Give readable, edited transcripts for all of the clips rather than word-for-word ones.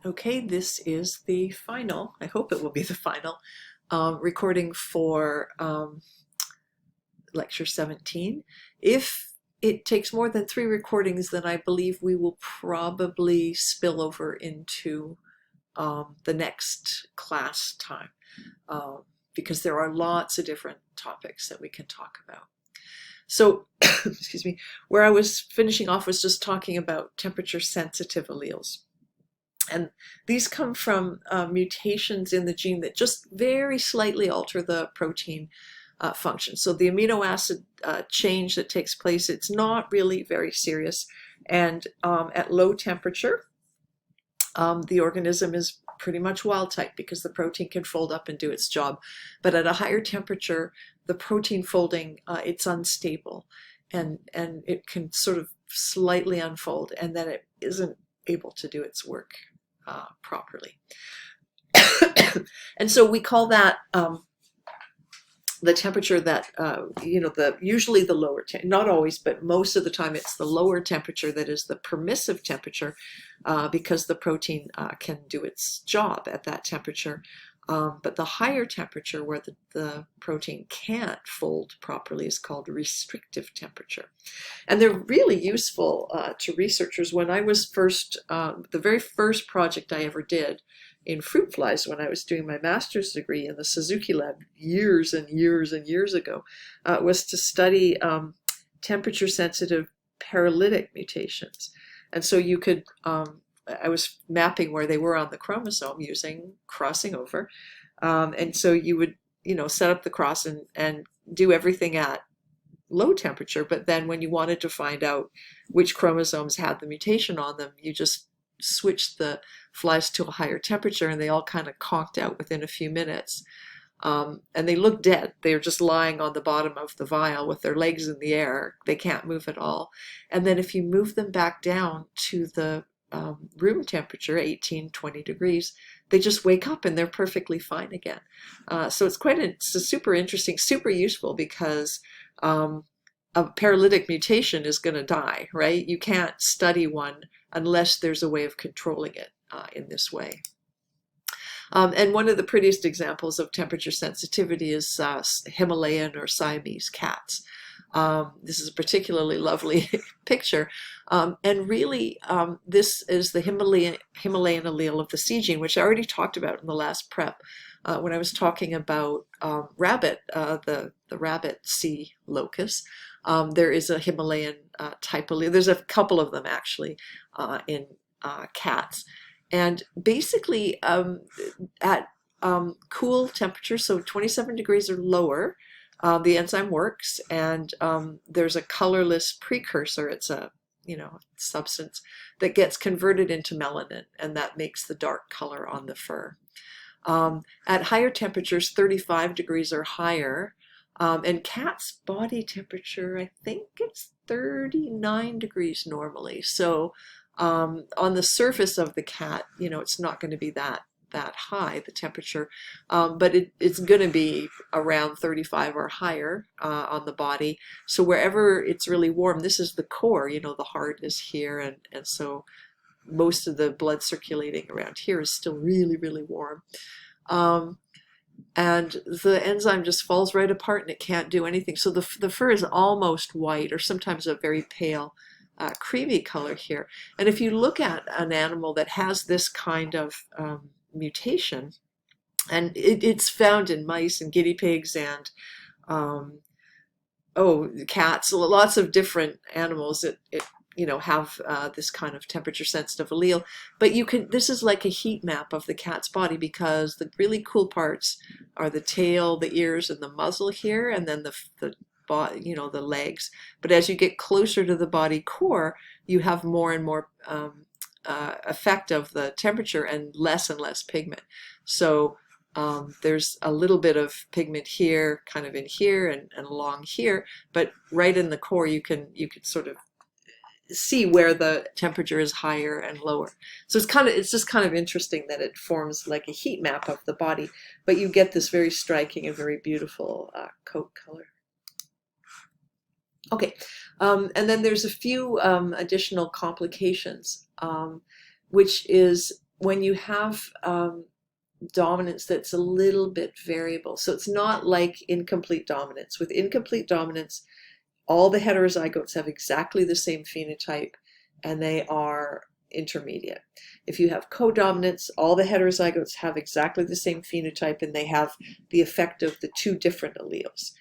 Okay, this is the final, I hope it will be the final, recording for lecture 17. If it takes more than 3 recordings, then I believe we will probably spill over into the next class time, because there are lots of different topics that we can talk about. So, excuse me, where I was finishing off was just talking about temperature sensitive alleles. And these come from mutations in the gene that just very slightly alter the protein function. So the amino acid change that takes place, it's not really very serious. And at low temperature, the organism is pretty much wild type because the protein can fold up and do its job. But at a higher temperature, the protein folding, it's unstable, and it can sort of slightly unfold, and then it isn't able to do its work properly. And so we call that the temperature that, usually the lower, not always, but most of the time it's the lower temperature that is the permissive temperature, because the protein can do its job at that temperature. But the higher temperature where the protein can't fold properly is called restrictive temperature. And they're really useful to researchers. When I was the very first project I ever did in fruit flies when I was doing my master's degree in the Suzuki lab years and years and years ago, was to study temperature sensitive paralytic mutations. And so you could, I was mapping where they were on the chromosome using crossing over. And so you would, set up the cross and do everything at low temperature. But then when you wanted to find out which chromosomes had the mutation on them, you just switched the flies to a higher temperature, and they all kind of conked out within a few minutes. And they look dead. They're just lying on the bottom of the vial with their legs in the air. They can't move at all. And then if you move them back down to the room temperature, 18, 20 degrees, they just wake up and they're perfectly fine again. So it's a super interesting, super useful, because a paralytic mutation is going to die, right? You can't study one unless there's a way of controlling it in this way. And one of the prettiest examples of temperature sensitivity is Himalayan or Siamese cats. This is a particularly lovely picture. And really, this is the Himalayan allele of the C gene, which I already talked about in the last prep when I was talking about rabbit, the rabbit C locus. There is a Himalayan type allele. There's a couple of them actually in cats. And basically at cool temperatures, so 27 degrees or lower, the enzyme works, and there's a colorless precursor. It's a substance that gets converted into melanin, and that makes the dark color on the fur. At higher temperatures, 35 degrees or higher, and cat's body temperature, I think it's 39 degrees normally. So on the surface of the cat, it's not going to be that high, the temperature, but it's going to be around 35 or higher on the body. So wherever it's really warm, this is the core, the heart is here, and so most of the blood circulating around here is still really, really warm. And the enzyme just falls right apart and it can't do anything. So the fur is almost white, or sometimes a very pale creamy color here. And if you look at an animal that has this kind of mutation, and it's found in mice and guinea pigs and cats, lots of different animals that have this kind of temperature sensitive allele. But this is like a heat map of the cat's body, because the really cool parts are the tail, the ears, and the muzzle here, and then the body, the legs. But as you get closer to the body core, you have more and more effect of the temperature and less pigment. So there's a little bit of pigment here, kind of in here and along here, but right in the core you can sort of see where the temperature is higher and lower. So it's just kind of interesting that it forms like a heat map of the body, but you get this very striking and very beautiful coat color. Okay, and then there's a few additional complications, which is when you have dominance that's a little bit variable. So it's not like incomplete dominance. With incomplete dominance, all the heterozygotes have exactly the same phenotype and they are intermediate. If you have codominance, all the heterozygotes have exactly the same phenotype and they have the effect of the two different alleles.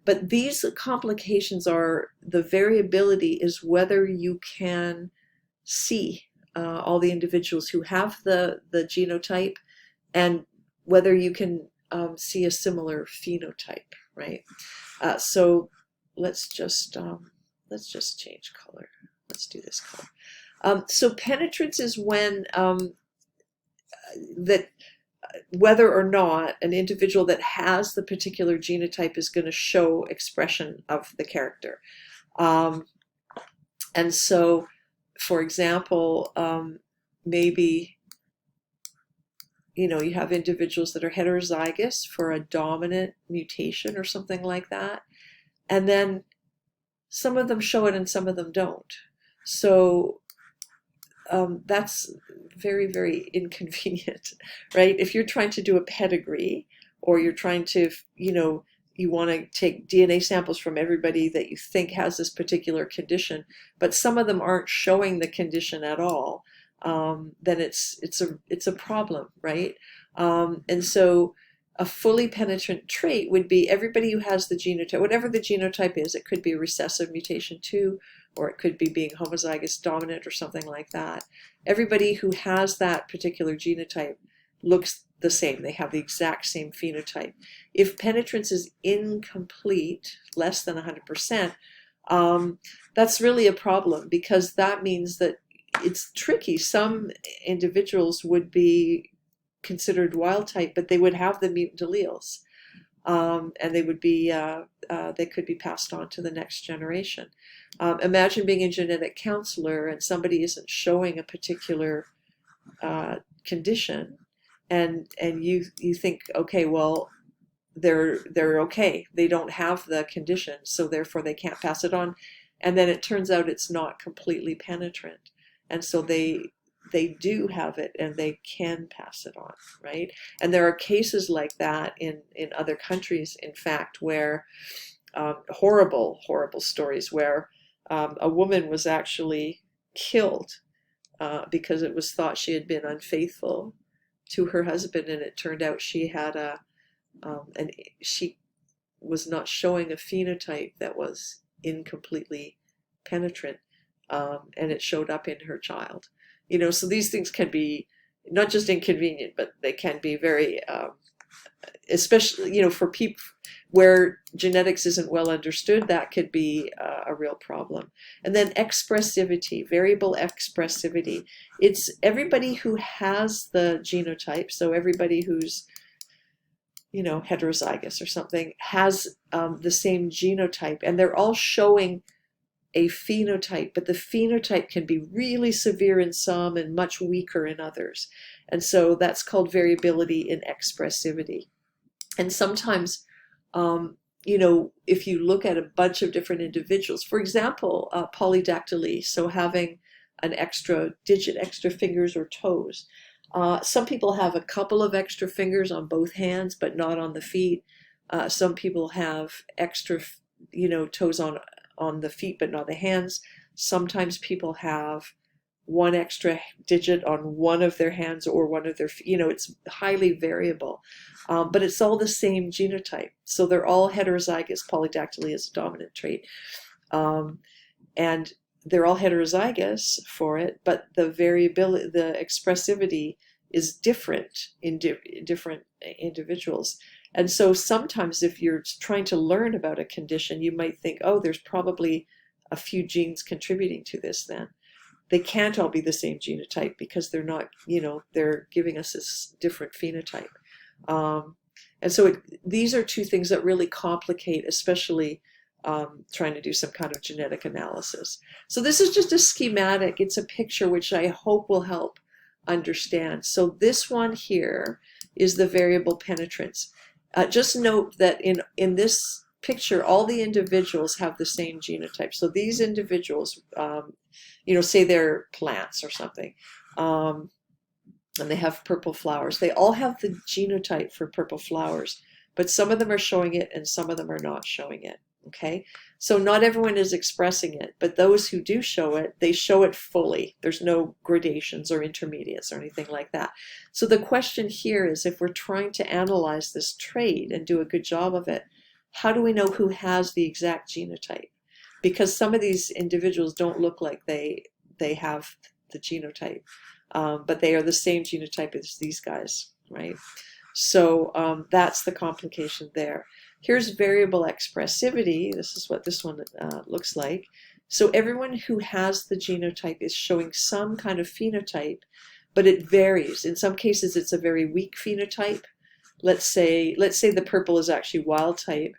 But these complications are, the variability is whether you can see all the individuals who have the genotype and whether you can see a similar phenotype, right? So let's just change color. Let's do this color. So penetrance is when that whether or not an individual that has the particular genotype is going to show expression of the character. And so, for example, maybe you have individuals that are heterozygous for a dominant mutation or something like that, and then some of them show it and some of them don't. So that's very, very inconvenient, right? If you're trying to do a pedigree, or you're trying to, you want to take DNA samples from everybody that you think has this particular condition, but some of them aren't showing the condition at all, then it's a problem, right? And so a fully penetrant trait would be everybody who has the genotype, whatever the genotype is. It could be a recessive mutation too, or it could be being homozygous dominant or something like that. Everybody who has that particular genotype looks the same. They have the exact same phenotype. If penetrance is incomplete, less than 100%, that's really a problem, because that means that it's tricky. Some individuals would be considered wild type, but they would have the mutant alleles, and they would be they could be passed on to the next generation. Imagine being a genetic counselor and somebody isn't showing a particular condition, and you think, okay, well, they're okay, they don't have the condition, so therefore they can't pass it on, and then it turns out it's not completely penetrant, and so they do have it and they can pass it on, right? And there are cases like that in other countries, in fact, where horrible stories where a woman was actually killed because it was thought she had been unfaithful to her husband, and it turned out she had and she was not showing a phenotype that was incompletely penetrant, and it showed up in her child. So these things can be not just inconvenient, but they can be very, especially, for people where genetics isn't well understood, that could be a real problem. And then expressivity, variable expressivity. It's everybody who has the genotype, so everybody who's, heterozygous or something, has the same genotype, and they're all showing a phenotype, but the phenotype can be really severe in some and much weaker in others. And so that's called variability in expressivity. And sometimes, if you look at a bunch of different individuals, for example, polydactyly, so having an extra digit, extra fingers or toes. Some people have a couple of extra fingers on both hands, but not on the feet. Some people have extra, toes on the feet, but not the hands. Sometimes people have one extra digit on one of their hands or one of their feet. It's highly variable, but it's all the same genotype. So they're all heterozygous. Polydactyly is a dominant trait. And they're all heterozygous for it, but the variability, the expressivity is different in different individuals. And so sometimes if you're trying to learn about a condition, you might think, oh, there's probably a few genes contributing to this then. They can't all be the same genotype because they're not, they're giving us this different phenotype. And so these are two things that really complicate, especially trying to do some kind of genetic analysis. So this is just a schematic. It's a picture which I hope will help understand. So this one here is the variable penetrance. Just note that in this picture, all the individuals have the same genotype. So these individuals, say they're plants or something, and they have purple flowers. They all have the genotype for purple flowers, but some of them are showing it and some of them are not showing it. Okay, so not everyone is expressing it, but those who do show it, they show it fully. There's no gradations or intermediates or anything like that. So the question here is, if we're trying to analyze this trait and do a good job of it, how do we know who has the exact genotype? Because some of these individuals don't look like they have the genotype, but they are the same genotype as these guys, right? So that's the complication there. Here's variable expressivity. This is what this one looks like. So everyone who has the genotype is showing some kind of phenotype, but it varies. In some cases, it's a very weak phenotype. Let's say the purple is actually wild type.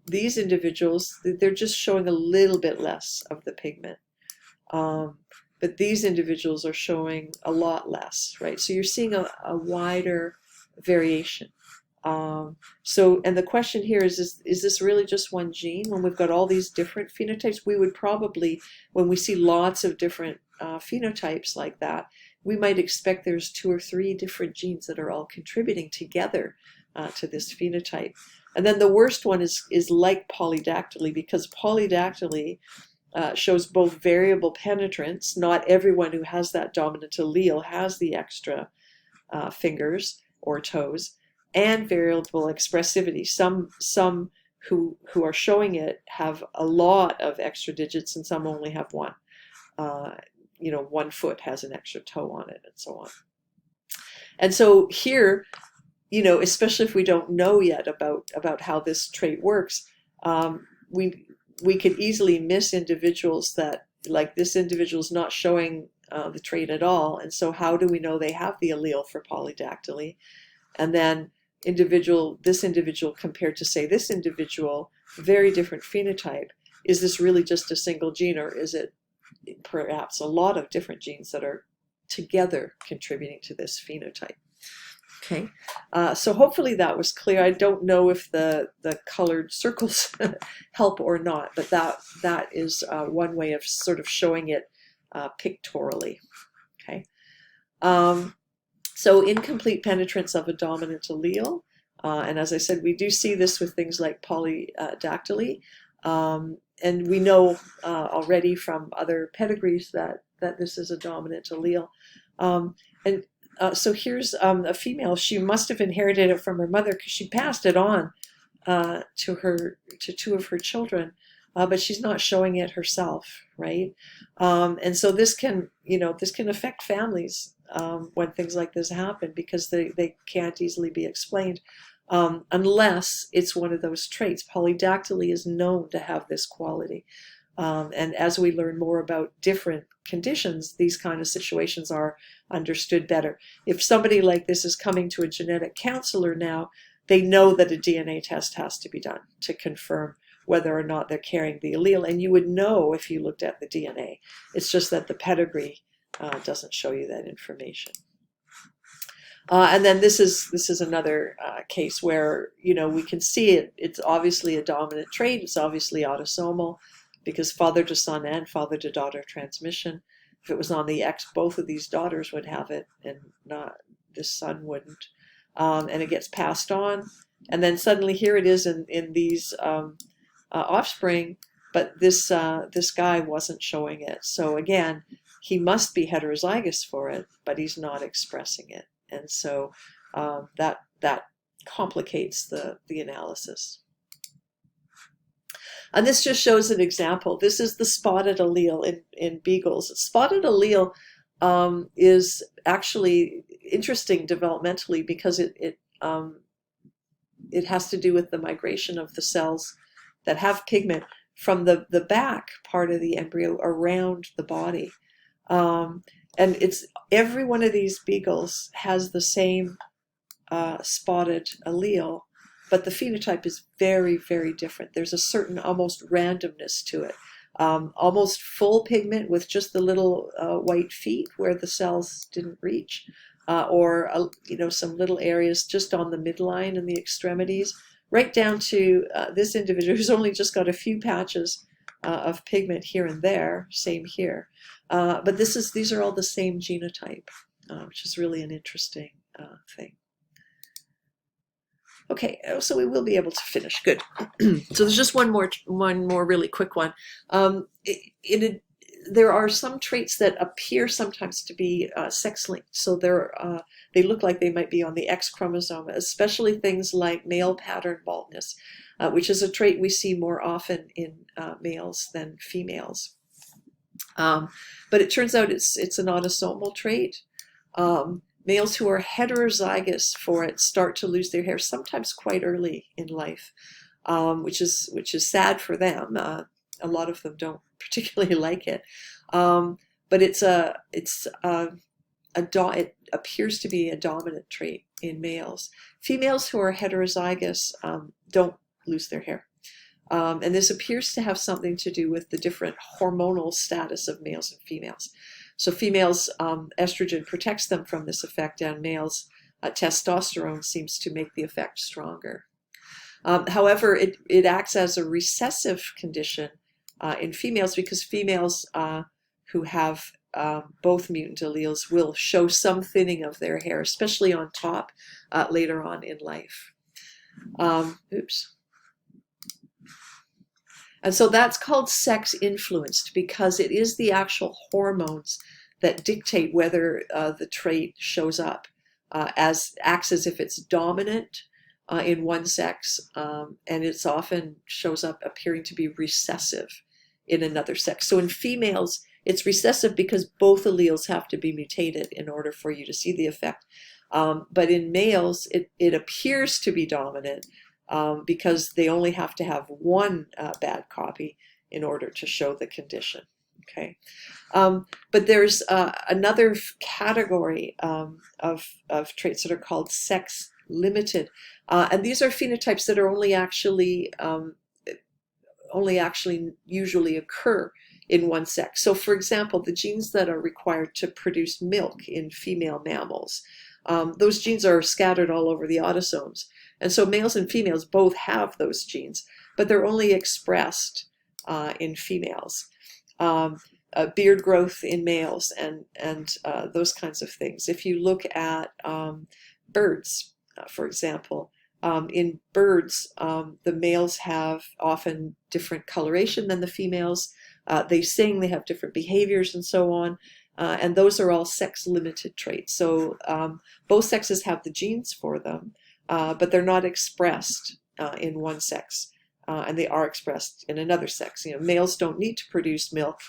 These individuals, they're just showing a little bit less of the pigment. But these individuals are showing a lot less, right? So you're seeing a wider variation. And the question here is this really just one gene? When we've got all these different phenotypes, we would probably, when we see lots of different phenotypes like that, we might expect there's 2 or 3 different genes that are all contributing together to this phenotype. And then the worst one is like polydactyly, because polydactyly shows both variable penetrance. Not everyone who has that dominant allele has the extra fingers or toes, and variable expressivity. Some who are showing it have a lot of extra digits, and some only have one. One foot has an extra toe on it, and so on. And so here, especially if we don't know yet about how this trait works, we could easily miss individuals that, like, this individual is not showing the trait at all, and so how do we know they have the allele for polydactyly? And then this individual compared to, say, this individual, very different phenotype. Is this really just a single gene, or is it perhaps a lot of different genes that are together contributing to this phenotype? Okay, so hopefully that was clear. I don't know if the colored circles help or not, but that is one way of sort of showing it pictorially. Okay. So incomplete penetrance of a dominant allele, and as I said, we do see this with things like polydactyly, and we know already from other pedigrees that this is a dominant allele. So here's a female. She must have inherited it from her mother because she passed it on to 2 of her children, but she's not showing it herself, right? And so this can affect families when things like this happen, because they can't easily be explained unless it's one of those traits. Polydactyly is known to have this quality. And as we learn more about different conditions, these kind of situations are understood better. If somebody like this is coming to a genetic counselor now, they know that a DNA test has to be done to confirm whether or not they're carrying the allele. And you would know if you looked at the DNA. It's just that the pedigree doesn't show you that information. And then this is another case where we can see it. It's obviously a dominant trait. It's obviously autosomal, because father to son and father to daughter transmission. If it was on the X, both of these daughters would have it, and not this son wouldn't. And it gets passed on, and then suddenly here it is in these offspring, but this guy wasn't showing it. So again, he must be heterozygous for it, but he's not expressing it, and so that complicates the analysis. And this just shows an example. This is the spotted allele in beagles. Spotted allele is actually interesting developmentally because it has to do with the migration of the cells that have pigment from the back part of the embryo around the body. And it's every one of these beagles has the same spotted allele, but the phenotype is very, very different. There's a certain almost randomness to it. Almost full pigment with just the little white feet where the cells didn't reach, or some little areas just on the midline and the extremities, right down to this individual who's only just got a few patches of pigment here and there. Same here, but these are all the same genotype. which is really an interesting thing. Okay, so we will be able to finish. Good. So there's just one more really quick one. There are some traits that appear sometimes to be sex-linked. So they look like they might be on the X chromosome, especially things like male pattern baldness, which is a trait we see more often in males than females. But it turns out it's an autosomal trait. Males who are heterozygous for it start to lose their hair sometimes quite early in life, which is sad for them. A lot of them don't particularly like it, but it appears to be a dominant trait in males. Females who are heterozygous don't lose their hair, and this appears to have something to do with the different hormonal status of males and females. So females, estrogen protects them from this effect, and males, testosterone seems to make the effect stronger. However, it acts as a recessive condition in females, because females who have both mutant alleles will show some thinning of their hair, especially on top later on in life. And so that's called sex-influenced, because it is the actual hormones that dictate whether the trait shows up, acts as if it's dominant in one sex, and it's often shows up appearing to be recessive in another sex. So in females, it's recessive because both alleles have to be mutated in order for you to see the effect. But in males, it appears to be dominant, because they only have to have one bad copy in order to show the condition. Okay, but there's another category of traits that are called sex-limited, and these are phenotypes that are only actually usually occur in one sex. So, for example, the genes that are required to produce milk in female mammals, those genes are scattered all over the autosomes. And so males and females both have those genes, but they're only expressed in females. Beard growth in males and those kinds of things. If you look at birds, for example, in birds, the males have often different coloration than the females. They sing, they have different behaviors and so on. And those are all sex-limited traits. So both sexes have the genes for them, but they're not expressed in one sex, and they are expressed in another sex. Males don't need to produce milk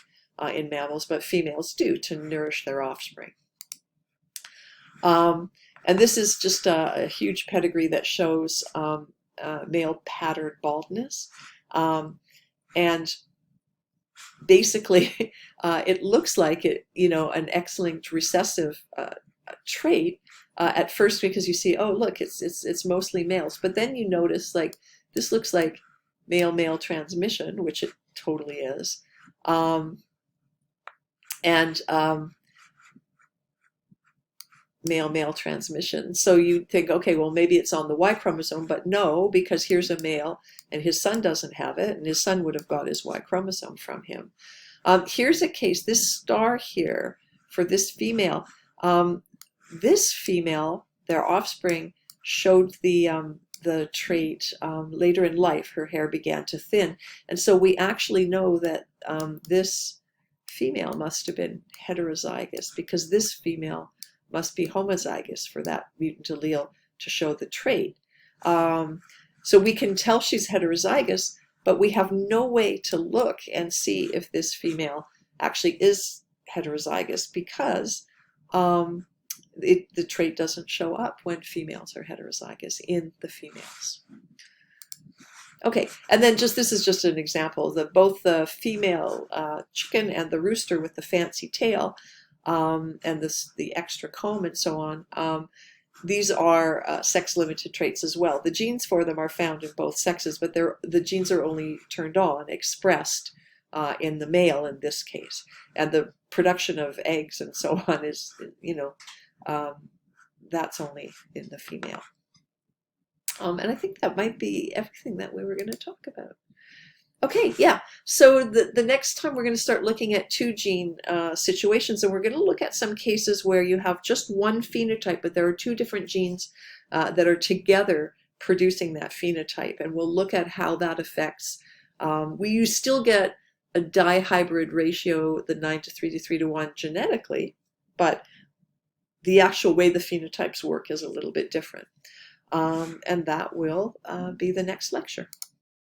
in mammals, but females do to nourish their offspring. And this is just a huge pedigree that shows male pattern baldness. And basically, it looks like an X-linked recessive trait at first, because you see, oh look, it's mostly males. But then you notice, like, this looks like male-male transmission, which it totally is, and male-male transmission. So you think, okay, well, maybe it's on the Y chromosome, but no, because here's a male and his son doesn't have it, and his son would have got his Y chromosome from him. Here's a case, this star here for this female. This female, their offspring, showed the trait later in life. Her hair began to thin, and so we actually know that this female must have been heterozygous, because this female must be homozygous for that mutant allele to show the trait. So we can tell she's heterozygous, but we have no way to look and see if this female actually is heterozygous, because the trait doesn't show up when females are heterozygous in the females. Okay, and then this is just an example. Both the female chicken and the rooster with the fancy tail, and the extra comb and so on, these are sex-limited traits as well. The genes for them are found in both sexes, but the genes are only turned on, expressed in the male in this case. And the production of eggs and so on is, that's only in the female. And I think that might be everything that we were going to talk about. Okay, yeah. So the next time we're going to start looking at two gene situations, and we're going to look at some cases where you have just one phenotype, but there are two different genes that are together producing that phenotype, and we'll look at how that affects. You still get a dihybrid ratio, the 9 to 3 to 3 to 1 genetically, but the actual way the phenotypes work is a little bit different. And that will be the next lecture.